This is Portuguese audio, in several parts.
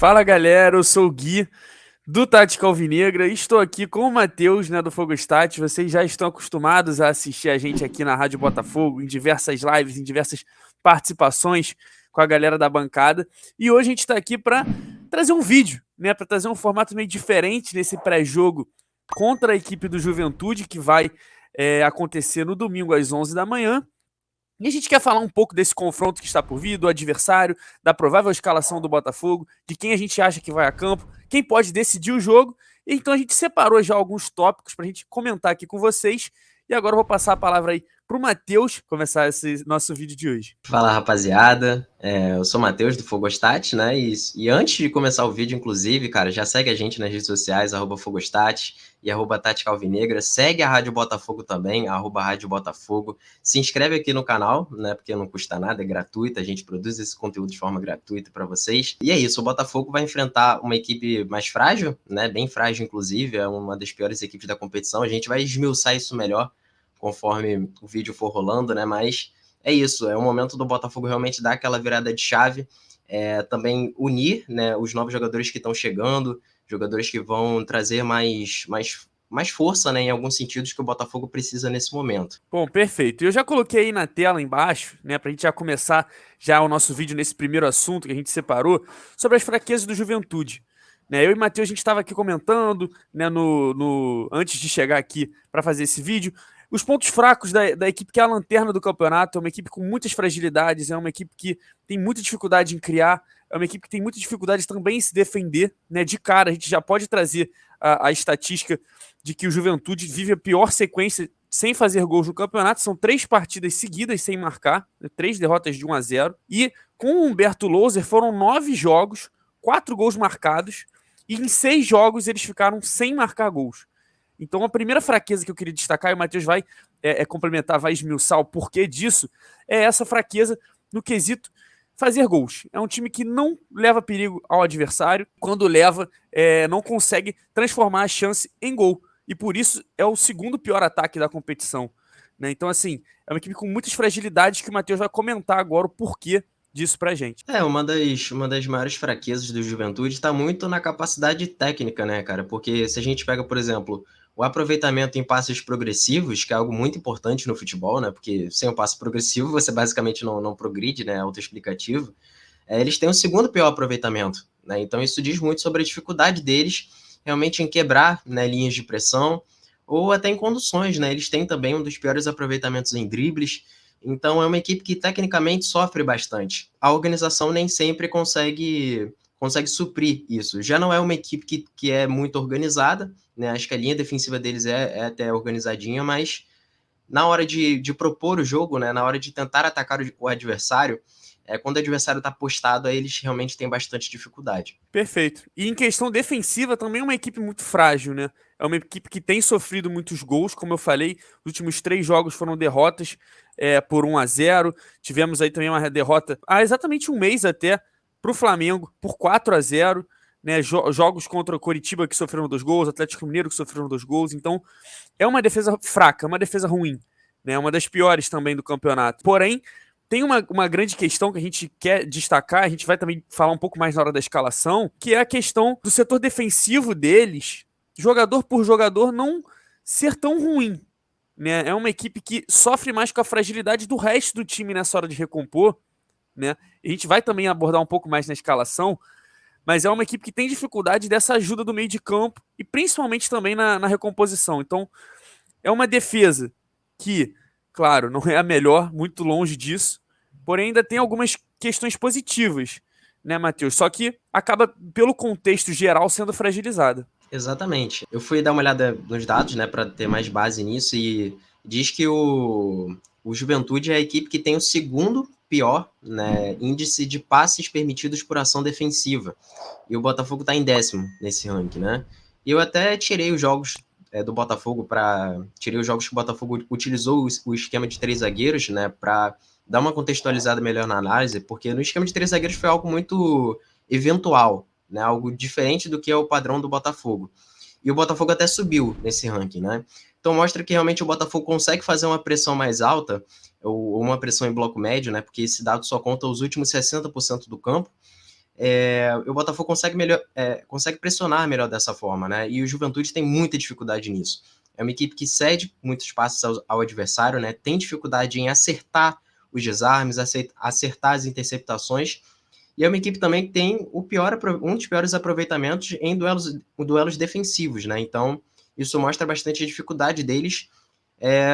Fala galera, eu sou o Gui do Tática Alvinegra e estou aqui com o Matheus, né, do Fogostat. Vocês já estão acostumados a assistir a gente aqui na Rádio Botafogo, em diversas lives, em diversas participações com a galera da bancada. E hoje a gente está aqui para trazer um vídeo, né, para trazer um formato meio diferente nesse pré-jogo contra a equipe do Juventude, que vai acontecer no domingo às 11 da manhã. E a gente quer falar um pouco desse confronto que está por vir, do adversário, da provável escalação do Botafogo, de quem a gente acha que vai a campo, quem pode decidir o jogo. Então a gente separou já alguns tópicos para a gente comentar aqui com vocês. E agora eu vou passar a palavra aí para o Matheus começar esse nosso vídeo de hoje. Fala, rapaziada, eu sou o Matheus do Fogostat, né, e antes de começar o vídeo, inclusive, cara, já segue a gente nas redes sociais, @Fogostat e @Tática Alvinegra, segue a Rádio Botafogo também, @Rádio Botafogo, se inscreve aqui no canal, né, porque não custa nada, é gratuito, a gente produz esse conteúdo de forma gratuita para vocês, e é isso, o Botafogo vai enfrentar uma equipe mais frágil, né, bem frágil inclusive, é uma das piores equipes da competição, a gente vai esmiuçar isso melhor conforme o vídeo for rolando, né, mas é isso, é o momento do Botafogo realmente dar aquela virada de chave, também unir, né, os novos jogadores que estão chegando, jogadores que vão trazer mais força, né, em alguns sentidos que o Botafogo precisa nesse momento. Bom, perfeito. Eu já coloquei aí na tela embaixo, né, para a gente já começar já o nosso vídeo nesse primeiro assunto que a gente separou, sobre as fraquezas do Juventude. Né, eu e o Matheus, a gente estava aqui comentando, né, antes de chegar aqui para fazer esse vídeo, os pontos fracos da equipe que é a lanterna do campeonato. É uma equipe com muitas fragilidades, é uma equipe que tem muita dificuldade em criar, é uma equipe que tem muita dificuldade também em se defender. Né, de cara, a gente já pode trazer a estatística de que o Juventude vive a pior sequência sem fazer gols no campeonato. São 3 partidas seguidas sem marcar, 3 derrotas de 1-0. E com o Humberto Louser foram 9 jogos, 4 gols marcados, e em 6 jogos eles ficaram sem marcar gols. Então a primeira fraqueza que eu queria destacar, e o Matheus vai complementar, vai esmiuçar o porquê disso, é essa fraqueza no quesito fazer gols. É um time que não leva perigo ao adversário, quando leva, não consegue transformar a chance em gol. E por isso é o segundo pior ataque da competição. Né? Então, assim, é uma equipe com muitas fragilidades que o Matheus vai comentar agora o porquê disso pra gente. Uma das maiores fraquezas do Juventude está muito na capacidade técnica, né, cara? Porque se a gente pega, por exemplo, o aproveitamento em passes progressivos, que é algo muito importante no futebol, né? Porque sem o passe progressivo você basicamente não progride, né? É autoexplicativo. Eles têm o segundo pior aproveitamento, né? Então isso diz muito sobre a dificuldade deles realmente em quebrar, né, linhas de pressão ou até em conduções, né? Eles têm também um dos piores aproveitamentos em dribles. Então é uma equipe que tecnicamente sofre bastante. A organização nem sempre consegue suprir isso. Já não é uma equipe que é muito organizada, né? Acho que a linha defensiva deles é até organizadinha, mas na hora de propor o jogo, né? Na hora de tentar atacar o adversário, quando o adversário está postado, aí eles realmente têm bastante dificuldade. Perfeito. E em questão defensiva, também é uma equipe muito frágil, né? É uma equipe que tem sofrido muitos gols, como eu falei, os últimos 3 jogos foram derrotas por 1-0. Tivemos aí também uma derrota há exatamente um mês até para o Flamengo por 4-0. Né? Jogos contra o Coritiba que sofreram 2 gols, Atlético Mineiro que sofreram 2 gols. Então, é uma defesa fraca, uma defesa ruim. Né? Uma das piores também do campeonato. Porém, tem uma grande questão que a gente quer destacar, a gente vai também falar um pouco mais na hora da escalação, que é a questão do setor defensivo deles, jogador por jogador, não ser tão ruim. Né? É uma equipe que sofre mais com a fragilidade do resto do time nessa hora de recompor. Né? A gente vai também abordar um pouco mais na escalação, mas é uma equipe que tem dificuldade dessa ajuda do meio de campo e principalmente também na recomposição. Então, é uma defesa que, claro, não é a melhor, muito longe disso, porém ainda tem algumas questões positivas, né, Matheus? Só que acaba, pelo contexto geral, sendo fragilizada. Exatamente. Eu fui dar uma olhada nos dados, né, para ter mais base nisso, e diz que o Juventude é a equipe que tem o segundo pior, né, índice de passes permitidos por ação defensiva. E o Botafogo está em 10º nesse ranking, né? E eu até tirei os jogos do Botafogo tirei os jogos que o Botafogo utilizou o esquema de 3 zagueiros, né, para dar uma contextualizada melhor na análise, porque no esquema de 3 zagueiros foi algo muito eventual, né, algo diferente do que é o padrão do Botafogo. E o Botafogo até subiu nesse ranking, né? Então mostra que realmente o Botafogo consegue fazer uma pressão mais alta, ou uma pressão em bloco médio, né? Porque esse dado só conta os últimos 60% do campo. o Botafogo consegue pressionar melhor dessa forma, né? E o Juventude tem muita dificuldade nisso. É uma equipe que cede muitos passes ao adversário, né? Tem dificuldade em acertar os desarmes, acertar as interceptações. E é uma equipe também que tem um dos piores aproveitamentos em duelos defensivos, né? Então, isso mostra bastante a dificuldade deles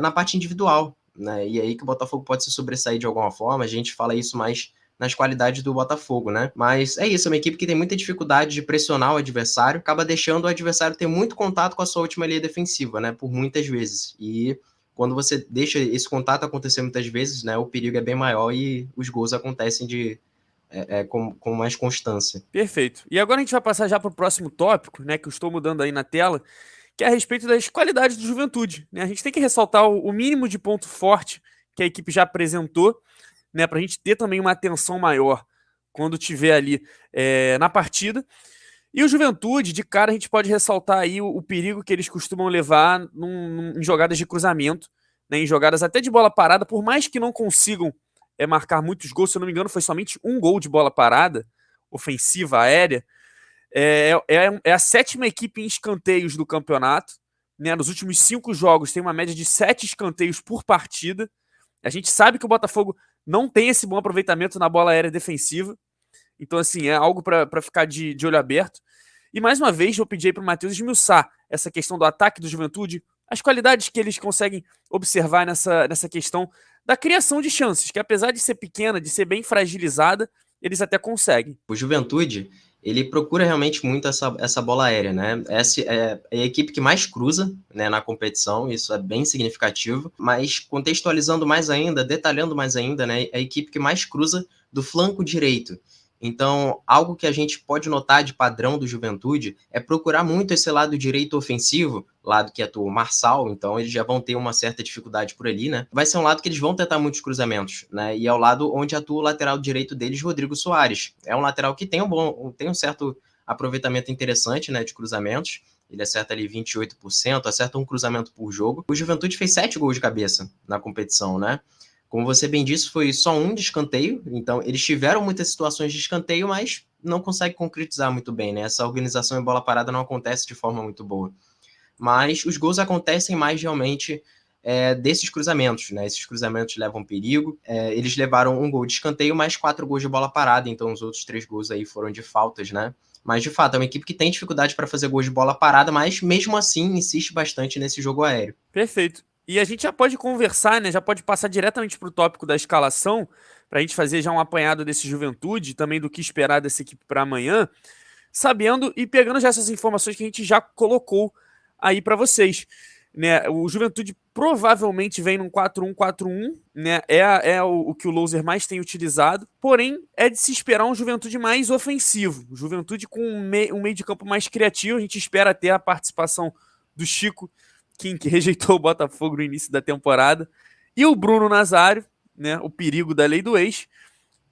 na parte individual, né? E aí que o Botafogo pode se sobressair de alguma forma. A gente fala isso mais nas qualidades do Botafogo, né? Mas é isso, é uma equipe que tem muita dificuldade de pressionar o adversário, acaba deixando o adversário ter muito contato com a sua última linha defensiva, né? Por muitas vezes. E quando você deixa esse contato acontecer muitas vezes, né? O perigo é bem maior e os gols acontecem com mais constância. Perfeito. E agora a gente vai passar já para o próximo tópico, né, que eu estou mudando aí na tela, que é a respeito das qualidades do Juventude, né? A gente tem que ressaltar o mínimo de ponto forte que a equipe já apresentou, né, para a gente ter também uma atenção maior quando tiver ali na partida. E o Juventude, de cara, a gente pode ressaltar aí o perigo que eles costumam levar em jogadas de cruzamento, né, em jogadas até de bola parada, por mais que não consigam marcar muitos gols, se eu não me engano, foi somente um gol de bola parada, ofensiva, aérea. É a sétima equipe em escanteios do campeonato, né? Nos últimos 5 jogos tem uma média de 7 escanteios por partida. A gente sabe que o Botafogo não tem esse bom aproveitamento na bola aérea defensiva. Então, assim, é algo para ficar de olho aberto. E mais uma vez, eu pedi para o Matheus esmiuçar essa questão do ataque do Juventude, as qualidades que eles conseguem observar nessa questão da criação de chances, que apesar de ser pequena, de ser bem fragilizada, eles até conseguem. O Juventude, ele procura realmente muito essa bola aérea, né? Essa é a equipe que mais cruza, né, na competição, isso é bem significativo, mas contextualizando mais ainda, detalhando mais ainda, né, é a equipe que mais cruza do flanco direito. Então, algo que a gente pode notar de padrão do Juventude é procurar muito esse lado direito ofensivo, lado que atua o Marçal, então eles já vão ter uma certa dificuldade por ali, né? Vai ser um lado que eles vão tentar muitos cruzamentos, né? E é o lado onde atua o lateral direito deles, Rodrigo Soares. É um lateral que tem um certo aproveitamento interessante, né, de cruzamentos. Ele acerta ali 28%, acerta um cruzamento por jogo. O Juventude fez 7 gols de cabeça na competição, né? Como você bem disse, foi só um de escanteio, então eles tiveram muitas situações de escanteio, mas não conseguem concretizar muito bem, né? Essa organização em bola parada não acontece de forma muito boa. Mas os gols acontecem mais realmente desses cruzamentos, né? Esses cruzamentos levam perigo. Eles levaram um gol de escanteio, mais 4 gols de bola parada, então os outros 3 gols aí foram de faltas, né? Mas, de fato, é uma equipe que tem dificuldade para fazer gols de bola parada, mas mesmo assim insiste bastante nesse jogo aéreo. Perfeito. E a gente já pode conversar, né? Já pode passar diretamente para o tópico da escalação, para a gente fazer já um apanhado desse Juventude, também do que esperar dessa equipe para amanhã, sabendo e pegando já essas informações que a gente já colocou aí para vocês. Né? O Juventude provavelmente vem num 4-1-4-1, né? O que o Louser mais tem utilizado, porém é de se esperar um Juventude mais ofensivo, Juventude com um meio de campo mais criativo. A gente espera ter a participação do Chico, que rejeitou o Botafogo no início da temporada, e o Bruno Nazário, né? O perigo da lei do ex,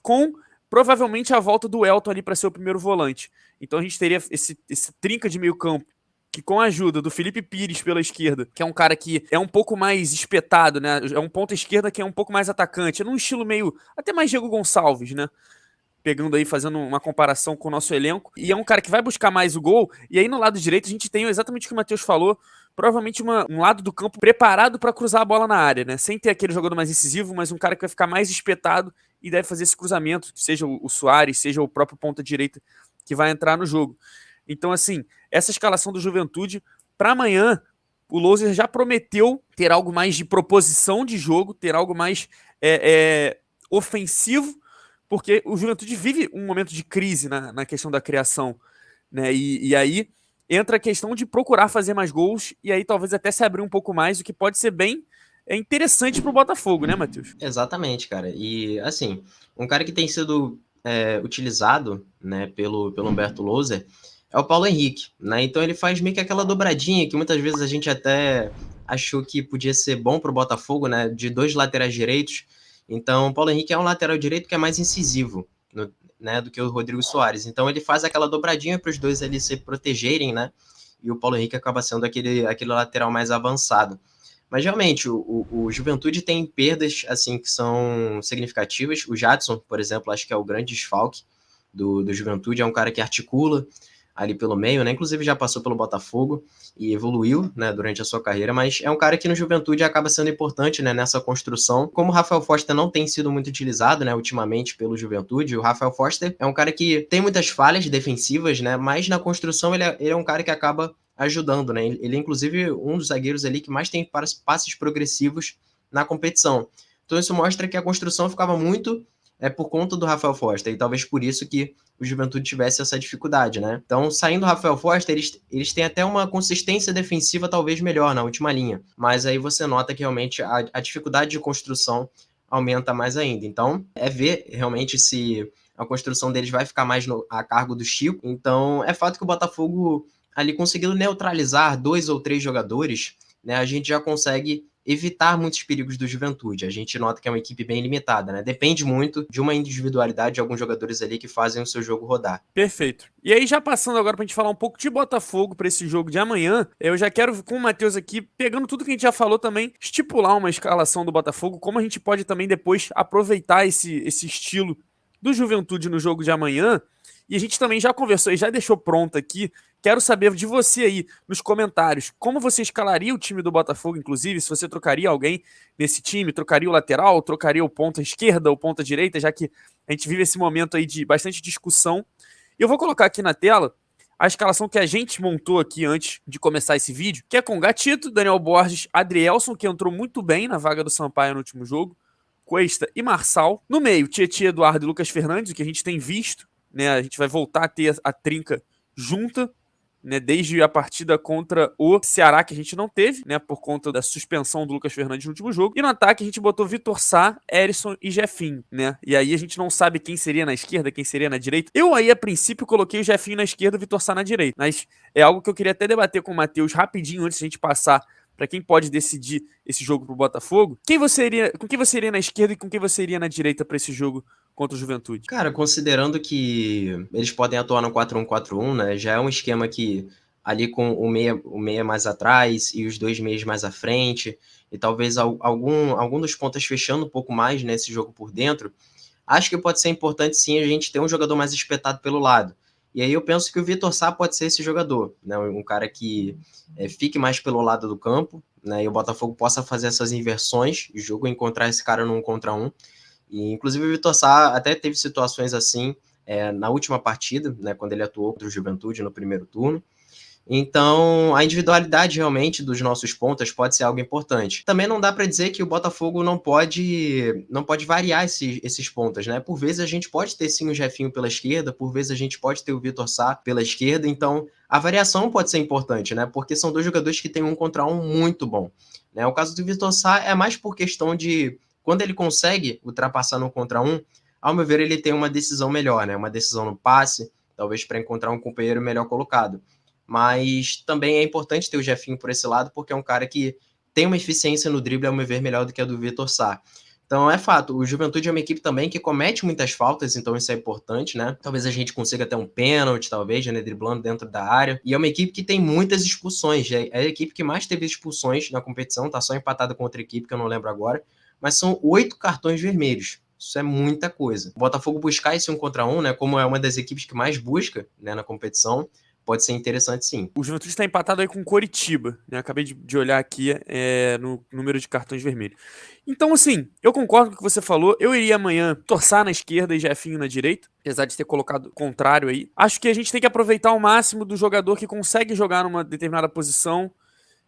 com provavelmente a volta do Elton ali para ser o primeiro volante. Então a gente teria esse trinca de meio campo, que com a ajuda do Felipe Pires pela esquerda, que é um cara que é um pouco mais espetado, né? É um ponta esquerda que é um pouco mais atacante, é num estilo meio até mais Diego Gonçalves, né? Pegando aí, fazendo uma comparação com o nosso elenco. E é um cara que vai buscar mais o gol. E aí no lado direito a gente tem exatamente o que o Matheus falou, provavelmente um lado do campo preparado para cruzar a bola na área, né? Sem ter aquele jogador mais incisivo, mas um cara que vai ficar mais espetado e deve fazer esse cruzamento, seja o Soares, seja o próprio ponta direita que vai entrar no jogo. Então, assim, essa escalação do Juventude para amanhã, o Louser já prometeu ter algo mais de proposição de jogo, ter algo mais ofensivo, porque o Juventude vive um momento de crise na questão da criação, né? E aí entra a questão de procurar fazer mais gols e aí talvez até se abrir um pouco mais, o que pode ser bem interessante para o Botafogo, né, Matheus? Exatamente, cara. E, assim, um cara que tem sido utilizado, né, pelo Humberto Louser é o Paulo Henrique, né? Então ele faz meio que aquela dobradinha que muitas vezes a gente até achou que podia ser bom para o Botafogo, né? De 2 laterais direitos. Então o Paulo Henrique é um lateral direito que é mais incisivo, né, do que o Rodrigo Soares. Então ele faz aquela dobradinha para os dois ali se protegerem, né? E o Paulo Henrique acaba sendo aquele lateral mais avançado. Mas realmente, o Juventude tem perdas assim que são significativas. O Jadson, por exemplo, acho que é o grande desfalque, do Juventude, é um cara que articula ali pelo meio, né? Inclusive já passou pelo Botafogo e evoluiu, né, durante a sua carreira, mas é um cara que no Juventude acaba sendo importante, né, nessa construção. Como o Rafael Foster não tem sido muito utilizado, né, ultimamente pelo Juventude, o Rafael Foster é um cara que tem muitas falhas defensivas, né, mas na construção ele é um cara que acaba ajudando, né? Ele é inclusive um dos zagueiros ali que mais tem passes progressivos na competição. Então isso mostra que a construção ficava muito por conta do Rafael Foster, e talvez por isso que o Juventude tivesse essa dificuldade, né? Então, saindo o Rafael Foster, eles têm até uma consistência defensiva talvez melhor na última linha, mas aí você nota que realmente a dificuldade de construção aumenta mais ainda. Então, é ver realmente se a construção deles vai ficar mais a cargo do Chico. Então, é fato que o Botafogo ali conseguindo neutralizar 2 ou 3 jogadores, né, a gente já consegue evitar muitos perigos do Juventude. A gente nota que é uma equipe bem limitada, né? Depende muito de uma individualidade de alguns jogadores ali que fazem o seu jogo rodar. Perfeito. E aí, já passando agora pra gente falar um pouco de Botafogo pra esse jogo de amanhã, eu já quero, com o Matheus aqui, pegando tudo que a gente já falou também, estipular uma escalação do Botafogo, como a gente pode também depois aproveitar esse estilo do Juventude no jogo de amanhã. E a gente também já conversou e já deixou pronto aqui. Quero saber de você aí nos comentários como você escalaria o time do Botafogo, inclusive, se você trocaria alguém nesse time, trocaria o lateral, trocaria o ponta esquerda ou ponta direita, já que a gente vive esse momento aí de bastante discussão. E eu vou colocar aqui na tela a escalação que a gente montou aqui antes de começar esse vídeo, que é com Gatito, Daniel Borges, Adrielson, que entrou muito bem na vaga do Sampaio no último jogo, Cuesta e Marçal. No meio, Tietê, Eduardo e Lucas Fernandes, o que a gente tem visto, né? A gente vai voltar a ter a trinca junta, né, desde a partida contra o Ceará, que a gente não teve, né, por conta da suspensão do Lucas Fernandes no último jogo. E no ataque a gente botou Vitor Sá, Erisson e Jefinho, né? E aí a gente não sabe quem seria na esquerda, quem seria na direita. Eu aí, a princípio, coloquei o Jefinho na esquerda e o Vitor Sá na direita. Mas é algo que eu queria até debater com o Matheus rapidinho, antes de a gente passar para quem pode decidir esse jogo pro Botafogo. Com quem você iria na esquerda e com quem você iria na direita para esse jogo contra o Juventude? Cara, considerando que eles podem atuar no 4-1-4-1, né? Já é um esquema que ali com o meia mais atrás e os 2 meias mais à frente, e talvez algum dos pontas fechando um pouco mais nesse jogo por dentro, acho que pode ser importante sim a gente ter um jogador mais espetado pelo lado. E aí eu penso que o Vitor Sá pode ser esse jogador, né? Um cara que fique mais pelo lado do campo, né? E o Botafogo possa fazer essas inversões de jogo, encontrar esse cara no 1 contra 1. E, inclusive, o Vitor Sá até teve situações assim na última partida, né, quando ele atuou contra o Juventude no primeiro turno. Então, a individualidade realmente dos nossos pontas pode ser algo importante. Também não dá para dizer que o Botafogo não pode variar esses pontas, né? Por vezes a gente pode ter sim o Jefinho pela esquerda, por vezes a gente pode ter o Vitor Sá pela esquerda, então a variação pode ser importante, né? Porque são 2 jogadores que têm 1 contra 1 muito bom, né? O caso do Vitor Sá é mais por questão de quando ele consegue ultrapassar no 1 contra 1, ao meu ver ele tem uma decisão melhor, né? Uma decisão no passe, talvez para encontrar um companheiro melhor colocado. Mas também é importante ter o Jefinho por esse lado, porque é um cara que tem uma eficiência no drible, ao meu ver, melhor do que a do Vitor Sá. Então é fato, o Juventude é uma equipe também que comete muitas faltas, então isso é importante, né? Talvez a gente consiga ter um pênalti, talvez, né, driblando dentro da área. E é uma equipe que tem muitas expulsões, é a equipe que mais teve expulsões na competição, tá só empatada com outra equipe que eu não lembro agora, mas são 8 cartões vermelhos. Isso é muita coisa. O Botafogo buscar esse 1 contra 1, né, como é uma das equipes que mais busca, né, na competição, pode ser interessante sim. O Juventude está empatado aí com o Coritiba, né? Acabei de olhar aqui no número de cartões vermelhos. Então, assim, eu concordo com o que você falou. Eu iria amanhã torçar na esquerda e Jefinho na direita, apesar de ter colocado o contrário aí. Acho que a gente tem que aproveitar ao máximo do jogador que consegue jogar numa determinada posição.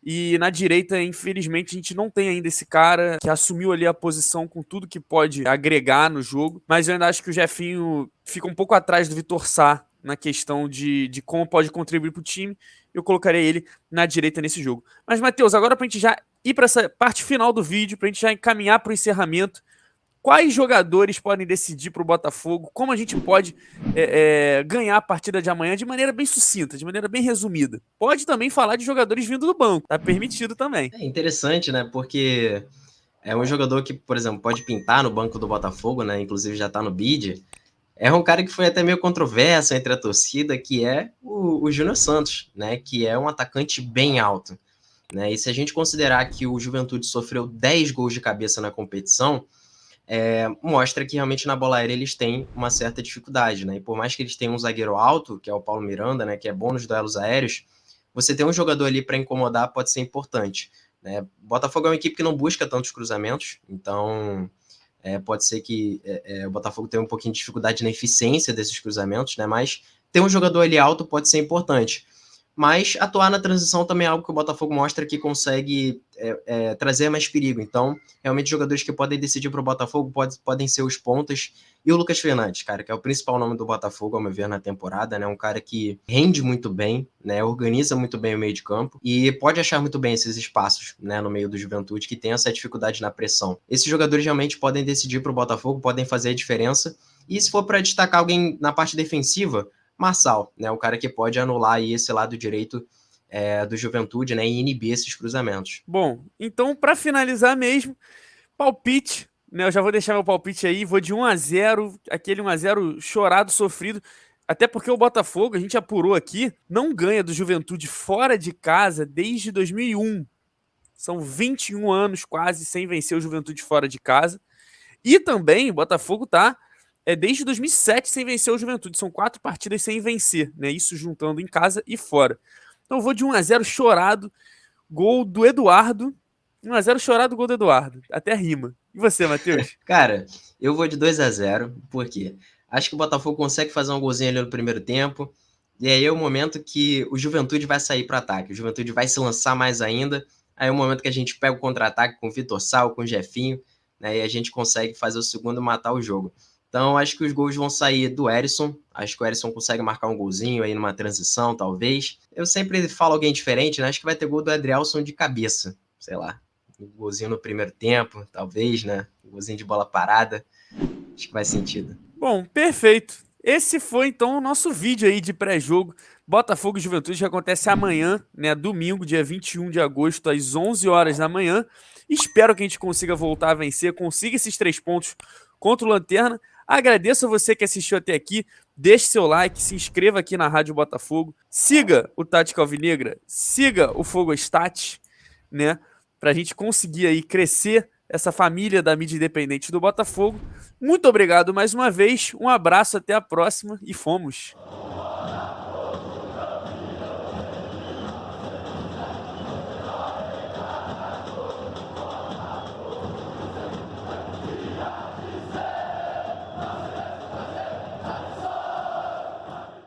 E na direita, infelizmente, a gente não tem ainda esse cara que assumiu ali a posição com tudo que pode agregar no jogo. Mas eu ainda acho que o Jefinho fica um pouco atrás do Vitor Sá na questão de como pode contribuir para o time. Eu colocaria ele na direita nesse jogo. Mas, Matheus, agora pra gente já ir para essa parte final do vídeo, pra gente já encaminhar para o encerramento, quais jogadores podem decidir para o Botafogo? Como a gente pode ganhar a partida de amanhã de maneira bem sucinta, de maneira bem resumida? Pode também falar de jogadores vindo do banco, tá permitido também. É interessante, né? Porque é um jogador que, por exemplo, pode pintar no banco do Botafogo, né? Inclusive já tá no bid. É um cara que foi até meio controverso entre a torcida, que é o Júnior Santos, né? Que é um atacante bem alto, né? E se a gente considerar que o Juventude sofreu 10 gols de cabeça na competição, mostra que realmente na bola aérea eles têm uma certa dificuldade, né? E por mais que eles tenham um zagueiro alto, que é o Paulo Miranda, né, que é bom nos duelos aéreos, você ter um jogador ali para incomodar pode ser importante, né? Botafogo é uma equipe que não busca tantos cruzamentos, então pode ser que o Botafogo tenha um pouquinho de dificuldade na eficiência desses cruzamentos, né? Mas ter um jogador ali alto pode ser importante. Mas atuar na transição também é algo que o Botafogo mostra que consegue trazer mais perigo. Então, realmente, jogadores que podem decidir para o Botafogo podem ser os pontas. E o Lucas Fernandes, cara, que é o principal nome do Botafogo, ao meu ver, na temporada, né? Um cara que rende muito bem, né? Organiza muito bem o meio de campo e pode achar muito bem esses espaços, né? No meio do Juventude, que tem essa dificuldade na pressão. Esses jogadores realmente podem decidir para o Botafogo, podem fazer a diferença. E se for para destacar alguém na parte defensiva, Marçal, né, o cara que pode anular aí esse lado direito do Juventude, né, e inibir esses cruzamentos. Bom, então para finalizar mesmo, palpite, né? Eu já vou deixar meu palpite aí, vou de 1-0, aquele 1-0 chorado, sofrido. Até porque o Botafogo, a gente apurou aqui, não ganha do Juventude fora de casa desde 2001. São 21 anos quase sem vencer o Juventude fora de casa. E também o Botafogo tá desde 2007 sem vencer o Juventude. São 4 partidas sem vencer, né? Isso juntando em casa e fora. Então eu vou de 1-0 chorado, gol do Eduardo. 1-0 chorado, gol do Eduardo. Até rima. E você, Matheus? Cara, eu vou de 2-0, por quê? Acho que o Botafogo consegue fazer um golzinho ali no primeiro tempo, e aí é o momento que o Juventude vai sair para ataque, o Juventude vai se lançar mais ainda, aí é o momento que a gente pega o contra-ataque com o Vitor Sal, com o Jefinho, né, e a gente consegue fazer o segundo e matar o jogo. Então, acho que os gols vão sair do Erisson, acho que o Erisson consegue marcar um golzinho aí numa transição, talvez. Eu sempre falo alguém diferente, né, acho que vai ter gol do Adrielson de cabeça, sei lá. Um golzinho no primeiro tempo, talvez, né? Um golzinho de bola parada. Acho que faz sentido. Bom, perfeito. Esse foi então o nosso vídeo aí de pré-jogo Botafogo e Juventude, que acontece amanhã, né, domingo, dia 21 de agosto, às 11 horas da manhã. Espero que a gente consiga voltar a vencer, consiga esses 3 pontos contra o Lanterna. Agradeço a você que assistiu até aqui. Deixe seu like, se inscreva aqui na Rádio Botafogo. Siga o Tática Alvinegra, siga o Fogo Stats, né, pra gente conseguir aí crescer essa família da mídia independente do Botafogo. Muito obrigado mais uma vez, um abraço, até a próxima e fomos!